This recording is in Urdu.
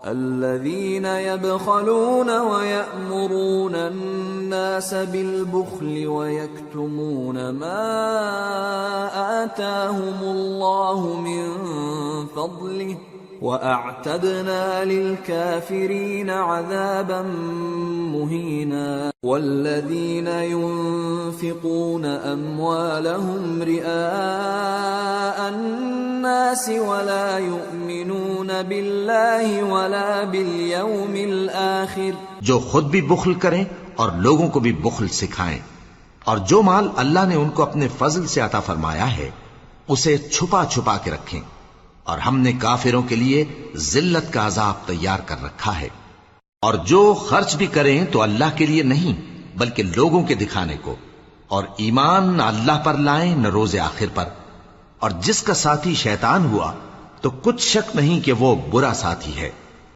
الذين يبخلون ويأمرون الناس بالبخل ويكتمون ما آتاهم الله من فضله وأعتدنا للكافرين عذابا مهينا والذين ينفقون أموالهم رئاء الناس ولا يؤمنون بالله ولا باليوم الآخر جو خود بھی بخل کریں اور لوگوں کو بھی بخل سکھائیں، اور جو مال اللہ نے ان کو اپنے فضل سے عطا فرمایا ہے اسے چھپا چھپا کے رکھیں، اور ہم نے کافروں کے لیے ذلت کا عذاب تیار کر رکھا ہے۔ اور جو خرچ بھی کریں تو اللہ کے لیے نہیں بلکہ لوگوں کے دکھانے کو، اور ایمان نہ اللہ پر لائیں نہ روز آخر پر، اور جس کا ساتھی شیطان ہوا تو کچھ شک نہیں کہ وہ برا ساتھی ہے۔